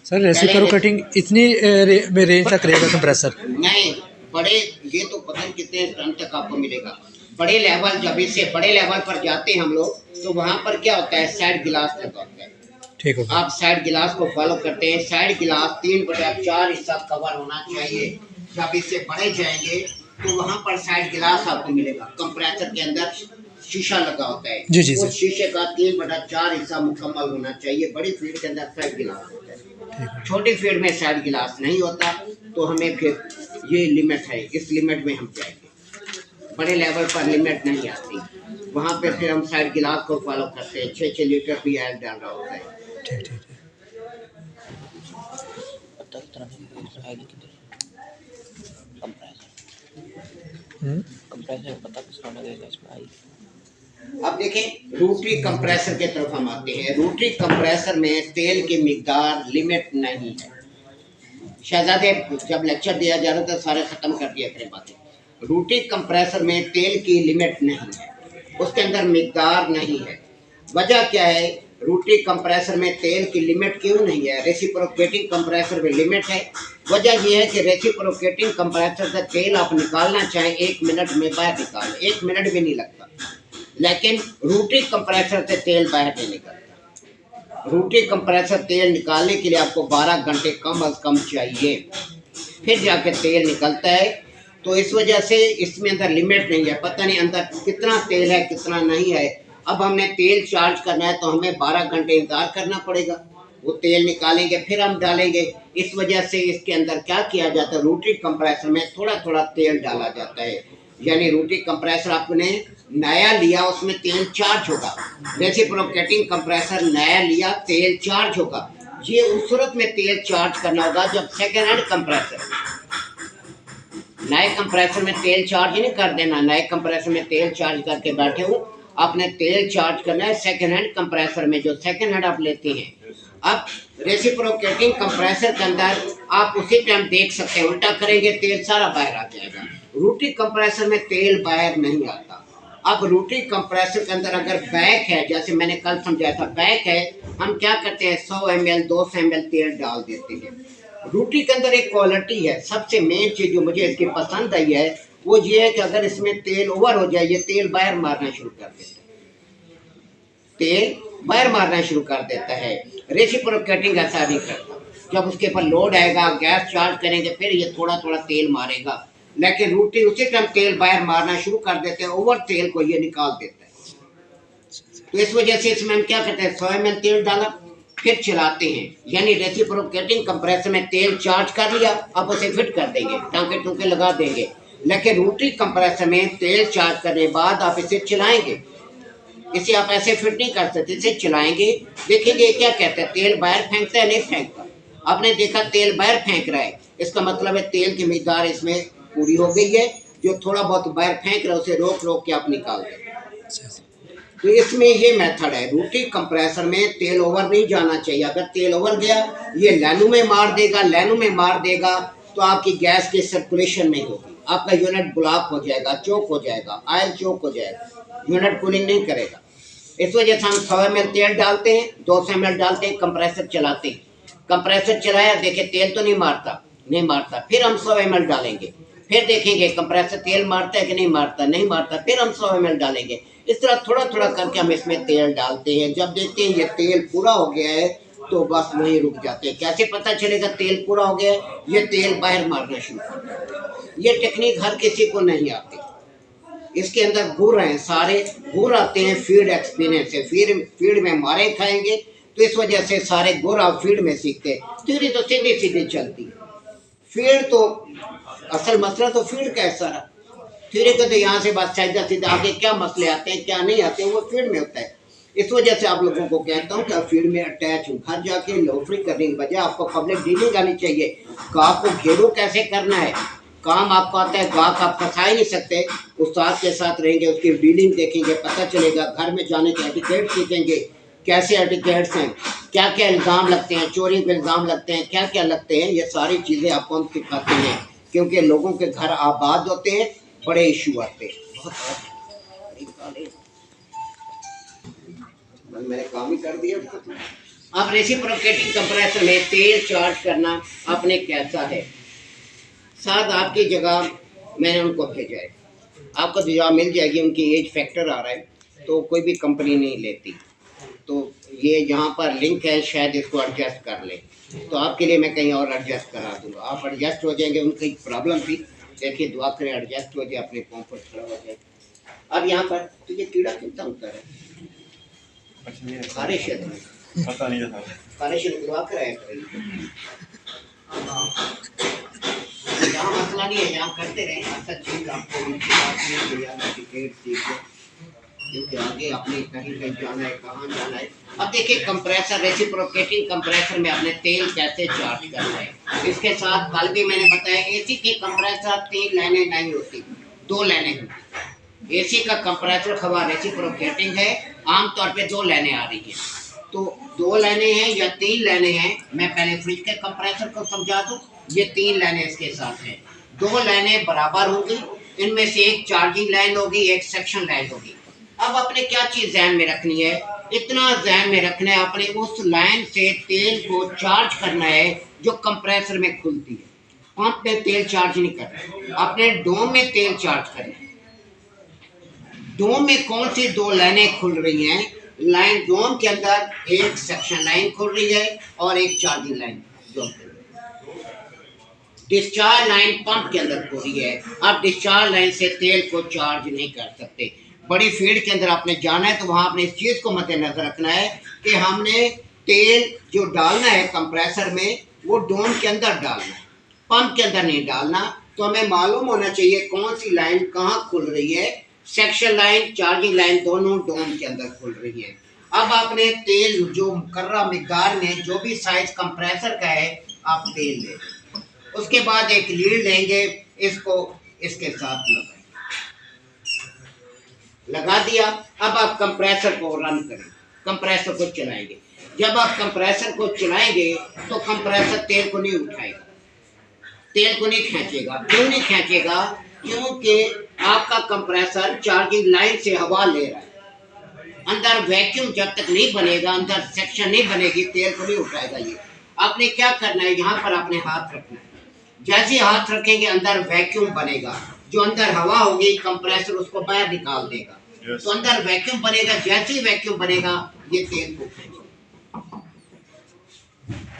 Sir reciprocating इतनी में range तक रहेगा कंप्रेसर? नहीं, बड़े ये तो पता नहीं कितने टन तक आपको मिलेगा। बड़े लेवल जब इससे बड़े लेवल पर जाते हैं हम लोग, तो वहाँ पर क्या होता है, साइड गिलास लगा होता है। ठीक होगा। आप साइड गिलास को फॉलो करते हैं। साइड गिलास 3/4 हिस्सा कवर होना चाहिए। जब इससे बड़े जाएंगे तो वहाँ पर साइड गिलास आपको मिलेगा। कंप्रेसर के अंदर शीशा लगा होता है, जी जी उस शीशे का 3/4 हिस्सा मुकम्मल होना चाहिए। बड़ी फील्ड के अंदर साइड गिलास होता है, छोटी फील्ड में साइड गिलास नहीं होता। तो हमें फिर ये लिमिट है, इस लिमिट में हम जाएंगे। बड़े लेवल पर लिमिट नहीं आती, वहाँ पे फिर हम साइड गिलास को फॉलो करते हैं। 6 लीटर भी ऑयल डाल रहा होता है। ठीक ठीक ठीक। अब देखें रोटरी कंप्रेसर की तरफ हम आते हैं। रोटरी कंप्रेसर में तेल की मिकदार लिमिट नहीं है। शहजादे जब लेक्चर दिया जा रहा था सारे खत्म कर दिया करें बातें। रोटरी कंप्रेसर में तेल की लिमिट नहीं है, उसके अंदर मिकदार नहीं है। वजह क्या है? रोटरी कंप्रेसर में तेल की लिमिट क्यों नहीं है? रेसिप्रोकेटिंग कंप्रेसर में लिमिट है। वजह यह है कि रेसिप्रोकेटिंग कंप्रेसर से तेल आप निकालना चाहें 1 मिनट में बाहर निकाल, 1 मिनट भी नहीं लगता। लेकिन रोटरी कंप्रेसर से तेल बाहर नहीं निकलता। रोटरी कंप्रेसर तेल निकालने के लिए आपको 12 घंटे कम अज कम चाहिए, फिर जाके तेल निकलता है। तो इस वजह से इसमें अंदर लिमिट नहीं है। पता नहीं अंदर कितना तेल है कितना नहीं है। अब हमने तेल चार्ज करना है तो हमें 12 घंटे इंतजार करना पड़ेगा। वो तेल निकालेंगे फिर हम डालेंगे। इस वजह से इसके अंदर क्या किया जाता है, रोटरी कंप्रेसर में थोड़ा थोड़ा तेल डाला जाता है। यानी रोटरी कंप्रेसर आपने नया लिया उसमें तेल चार्ज होगा। रेसिप्रोकेटिंग कंप्रेसर नया लिया तेल चार्ज होगा। ये उस सूरत में तेल चार्ज करना होगा जब सेकेंड हैंड कंप्रेसर, नए कंप्रेसर में तेल चार्ज नहीं कर देना। नए कंप्रेसर में तेल चार्ज करके बैठे हो, आपने तेल चार्ज करना है सेकेंड हैंड कंप्रेसर में, जो सेकेंड हैंड आप लेते हैं। अब रेसिप्रोकेटिंग कंप्रेसर के अंदर आप उसी टाइम देख सकते हैं, उल्टा करेंगे तेल सारा बाहर आ जाएगा। रोटरी कंप्रेसर में तेल बाहर नहीं आता। अब रोटरी कंप्रेसर के अंदर अगर बैक है, जैसे मैंने कल समझाया था, बैक है, हम क्या करते हैं 100 ml 200 ml तेल डाल देते हैं। रोटरी के अंदर एक क्वालिटी है, सबसे मेन चीज जो मुझे इसकी पसंद आई है वो ये है कि अगर इसमें तेल ओवर हो जाए ये तेल बाहर मारना शुरू कर देता है, तेल बाहर मारना शुरू कर देता है। रेसिप्रोकेटिंग ऐसा नहीं करता। जब उसके ऊपर लोड आएगा गैस चार्ज करेंगे फिर ये थोड़ा थोड़ा तेल मारेगा। लेकिन रोटरी उसी टाइम तेल बाहर मारना शुरू कर देते हैं, ओवर तेल को ये निकाल देता है। तो इस वजह से इसमें हम क्या करते हैं, 100 ml तेल डाला फिर चलाते हैं। यानी रेसिप्रोकेटिंग कंप्रेसर में तेल चार्ज कर लिया, अब उसे फिट कर देंगे, टांके टूके लगा देंगे। लेकिन रोटरी कंप्रेसर में तेल चार्ज करने के बाद आप इसे चलाएंगे, इसे आप ऐसे फिट नहीं कर सकते, इसे चलाएंगे। देखेंगे क्या कहते हैं, तेल बाहर फेंकता है नहीं फेंकता। आपने देखा तेल बाहर फेंक रहा है, इसका मतलब है तेल की मिकदार इसमें पूरी हो गई है। जो थोड़ा बहुत बाहर फेंक रहा है उसे रोक रोक के आप निकाल दें। तो इसमें ये मेथड है। रोटरी कंप्रेसर में तेल ओवर नहीं जाना चाहिए। अगर तेल ओवर गया ये लाइनों में मार देगा, लाइनों में मार देगा तो आपकी गैस की सर्कुलेशन नहीं होगी, आपका यूनिट ब्लॉक हो जाएगा, चोक हो जाएगा, ऑयल चोक हो जाएगा, यूनिट कूलिंग नहीं करेगा। इस वजह से हम 100 ml तेल डालते हैं, 200 ml डालते हैं, कंप्रेसर चलाते हैं। कंप्रेसर चलाया, देखे तेल तो नहीं मारता, फिर हम 100 ml डालेंगे, फिर देखेंगे कंप्रेसर तेल मारता है कि नहीं मारता, फिर हम 100 ml डालेंगे। इस तरह थोड़ा थोड़ा करके हम इसमें तेल डालते हैं। जब देखते हैं ये तेल पूरा हो गया है तो बस वहीं रुक जाते हैं। कैसे पता चलेगा तेल पूरा हो गया है? ये तेल बाहर मारना शुरू कर देगा। ये टेक्निक हर किसी को नहीं आती। इसके अंदर गुर हैं, सारे गुर आते हैं फील्ड एक्सपीरियंस से। फील्ड में मारे खाएंगे तो इस वजह से सारे गुर आप फील्ड में सीखते हैं। थ्योरी तो सीधी सीधी चलती है, फील्ड तो असल मसला तो फील्ड का है सारा। थ्योरी को तो यहाँ से बस सीधा आगे क्या मसले आते हैं क्या नहीं आते हैं वो फील्ड में होता है। इस वजह से आप लोगों को कहता हूँ कि आप फील्ड में अटैच हो। घर जाके लोफरी करने की बजाय आपको पब्लिक डीलिंग आनी चाहिए। गाँव को घेरो कैसे करना है, काम आपको आता है, गाँव आप फंसा ही नहीं सकते। उस्ताद के साथ रहेंगे, उसकी डीलिंग देखेंगे, पता चलेगा। घर में जाने के एटिकेट सीखेंगे, कैसे एटिकेट्स हैं, क्या क्या इल्ज़ाम लगते हैं, चोरी के इल्ज़ाम लगते हैं, क्या क्या लगते हैं, ये सारी चीज़ें आपको हम सिखाते हैं। क्योंकि लोगों के घर आबाद होते हैं, बड़े इशू आते हैं। मैंने काम ही कर दिया। अब रेसिप्रोकेटिंग कंप्रेसर में तेल चार्ज करना आपने कैसा है, साथ आपकी जगह मैंने उनको भेजा है, आपको जगह मिल जाएगी, उनकी एज फैक्टर आ रहा है तो कोई भी कंपनी नहीं लेती, तो ये यहाँ पर लिंक है, शायद इसको एडजस्ट कर लें, तो आपके लिए मैं कहीं और एडजस्ट करा दूँगा, आप एडजस्ट हो जाएंगे। उनकी प्रॉब्लम थी, देखिए दुआ करें एडजस्ट हो जाए, अपने कॉम्फर्ट खड़ा हो जाए। अब यहाँ पर तो ये कीड़ा कितना होता है, खारिश है, पता नहीं था, खारिश निकलवा कर आया करें, यहाँ मसला नहीं है, यहाँ करते रहे, अच्छा चीज आपको उनकी बात नहीं मिली, आप टिकट सीखो, क्योंकि आगे अपने कहीं कहीं जाना है, कहाँ जाना है। अब देखिए कंप्रेसर, रेसिप्रोकेटिंग कंप्रेसर में आपने तेल कैसे चार्ज करना है। इसके साथ कल भी मैंने बताया, एसी की कंप्रेसर 3 लाइनें नहीं होती, 2 लाइनें होती। एसी का कंप्रेसर खबा रेसिप्रोकेटिंग है, आमतौर पे 2 लाइनें आ रही हैं, तो 2 लाइनें हैं या 3 लाइनें हैं। मैं पहले फ्रिज के कंप्रेसर को समझा दूं, ये 3 लाइनें इसके साथ हैं, 2 लाइनें बराबर होंगी, इनमें से एक चार्जिंग लाइन होगी, एक सेक्शन लाइन होगी। अब अपने क्या चीज़ ध्यान में रखनी है, इतना ध्यान में रखना है, अपने उस लाइन से तेल को चार्ज करना है जो कंप्रेसर में खुलती है। पंप में तेल चार्ज नहीं करना, अपने डोम में तेल चार्ज करना है। डोम में कौन सी 2 लाइनें खुल रही हैं, लाइन डोम के अंदर एक सेक्शन लाइन खुल रही है और एक चार्जिंग लाइन जो डिस्चार्ज लाइन पंप के अंदर खुल रही है। अब डिस्चार्ज लाइन से तेल को चार्ज नहीं कर सकते। बड़ी फील्ड के अंदर आपने जाना है तो वहाँ आपने इस चीज़ को मद्देनजर रखना है कि हमने तेल जो डालना है कंप्रेसर में वो डोम के अंदर डालना है, पंप के अंदर नहीं डालना। तो हमें मालूम होना चाहिए कौन सी लाइन कहाँ खुल रही है, सेक्शन लाइन चार्जिंग लाइन दोनों डोम के अंदर खुल रही है। अब आपने तेल जो मुकर्रर मिकदार में जो भी साइज कंप्रेसर का है आप तेल ले, उसके बाद एक लीड लेंगे, इसको इसके साथ लगा दिया। अब आप कंप्रेसर को रन करें, कंप्रेसर को चलाएंगे। जब आप कंप्रेसर को चलाएंगे तो कंप्रेसर तेल को नहीं उठाएगा, तेल को नहीं खींचेगा। क्यों नहीं खींचेगा? क्योंकि आपका कंप्रेसर चार्जिंग लाइन से हवा ले रहा है, अंदर वैक्यूम जब तक नहीं बनेगा, अंदर सेक्शन नहीं बनेगी, तेल को नहीं उठाएगा। ये आपने क्या करना है, यहाँ पर आपने हाथ रखना है, जैसे हाथ रखेंगे अंदर वैक्यूम बनेगा, जो अंदर हवा होगी कंप्रेसर उसको बाहर निकाल देगा। तो अंदर वैक्यूम बनेगा, जैसे ही वैक्यूम बनेगा ये तेल को खींचेगा,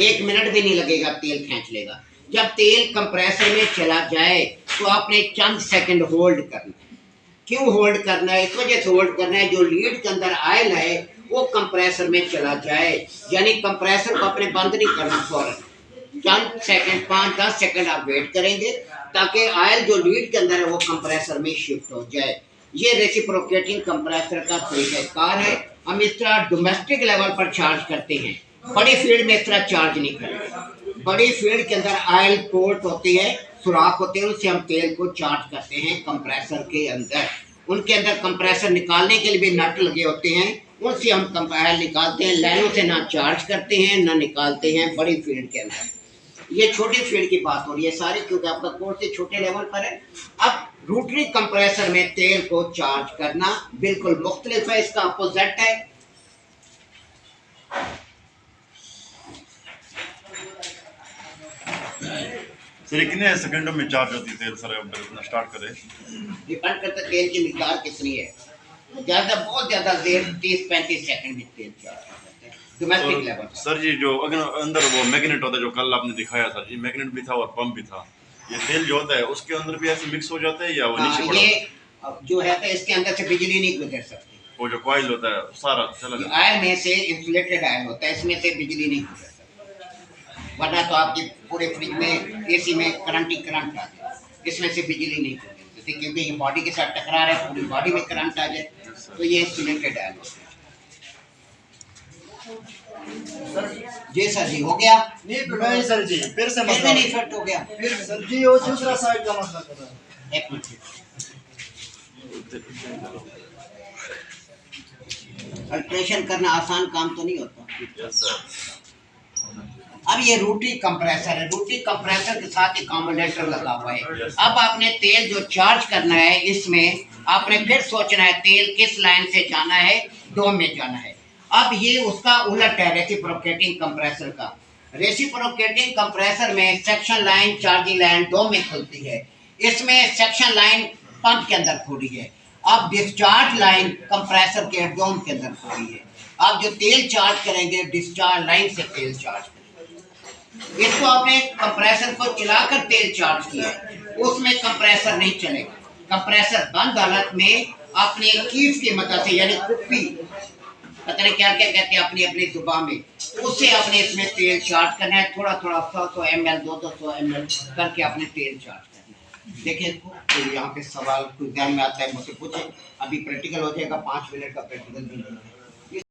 1 मिनट भी नहीं लगेगा, तेल खींच लेगा। जब तेल कंप्रेसर में चला जाए तो आपने चंद सेकंड होल्ड करना है। क्यों होल्ड करना है? इस वजह से होल्ड करना है जो लीड के अंदर आयल है वो कंप्रेसर में चला जाए, यानी कंप्रेसर को अपने बंद नहीं करना, फौरन चंद सेकंड 5-10 सेकंड आप वेट करेंगे ताकि आयल जो लीड के अंदर है वो कंप्रेसर में शिफ्ट हो जाए। ये रेसिप्रोकेटिंग कंप्रेसर का तरीकाकार है। हम इस तरह डोमेस्टिक लेवल पर चार्ज करते हैं, बड़ी फील्ड में इस तरह चार्ज नहीं करते। बड़ी फील्ड के अंदर आयल पोर्ट होती है, सुराख होते हैं, उससे हम तेल को चार्ज करते हैं कंप्रेसर के अंदर। उनके अंदर कंप्रेसर निकालने के लिए भी नट लगे होते हैं, उनसे हम आयल निकालते हैं। लाइनों से ना चार्ज करते हैं ना निकालते हैं बड़ी फील्ड के अंदर। ये छोटी फील्ड की बात हो रही है सारी, क्योंकि आपका कोर्स से छोटे लेवल पर है। अब रोटरी कंप्रेसर में तेल को चार्ज करना बिल्कुल मुख्तलिफ है, इसका अपोजिट है। सर कितने सेकंडों में चार्ज होती है तेल सर, अपना स्टार्ट करें? डिपेंड करता है तेल की मिकदार कितनी है, ज़्यादा बहुत ज़्यादा देर 30-35 सेकंड में तेल चार्ज हो जाता है डोमेस्टिक लेवल। सर जी जो अगर अंदर वो मैग्नेट होता है जो कल आपने दिखाया सर जी, मैग्नेट भी था और पंप भी था, ये तेल जो होता है उसके अंदर भी ऐसे मिक्स हो जाता है या वो नीचे पड़ा? ये जो है तो इसके अंदर से बिजली नहीं गुजर सकती, वो जो कॉइल होता है सारा चला जाता है। आयल में से इंसुलेटेड आयल होता है, इसमें से बिजली नहीं गुजर सकती, वरना तो आपकी पूरे फ्रिज में एसी में करंट ही करंट आ जाए, इसमें से बिजली नहीं गुजर सकती क्योंकि ये बॉडी के साथ टकरा रहा है, पूरी बॉडी में करंट आ जाए, तो ये इंसुलेटेड आयल होता है। जी सर जी, हो गया? नहीं सर जी, फिर से फिर भी नहीं फिट हो गया, फिर सर जी वो दूसरा साइड का मसला कर रहा है। एक मिनट, अल्ट्रेशन करना आसान काम तो नहीं होता। Yes sir. अब ये रोटरी कंप्रेसर है, रोटरी कंप्रेसर के साथ अकोमोडेटर लगा हुआ है। अब आपने तेल जो चार्ज करना है इसमें आपने फिर सोचना है तेल किस लाइन से जाना है, डोम में जाना है। अब ये उसका उलट है रेसिप्रोकेटिंग कंप्रेसर का। रेसिप्रोकेटिंग कंप्रेसर में सेक्शन लाइन चार्जिंग लाइन दो में खुलती है, इसमें सेक्शन लाइन पंप के अंदर खुली है। अब डिस्चार्ज लाइन कंप्रेसर के एब्डोम के अंदर खुली है। अब जो तेल चार्ज करेंगे डिस्चार्ज लाइन से तेल चार्ज करेंगे। इसको आपने कंप्रेसर को चलाकर तेल चार्ज किया, उसमें कंप्रेसर नहीं चलेगा। कंप्रेसर बंद हालत में अपने कीफ की मदद से यानी कुप्पी पता नहीं क्या क्या कहते हैं अपनी अपनी जुबान में, उससे आपने इसमें तेल चार्ज करना है। थोड़ा थोड़ा 100 ml 200 ml करके अपने तेल चार्ज करना है। देखिए तो यहाँ पे सवाल कुछ ध्यान में आता है मुझसे पूछे, अभी प्रैक्टिकल हो जाएगा, 5 मिनट का प्रैक्टिकल भी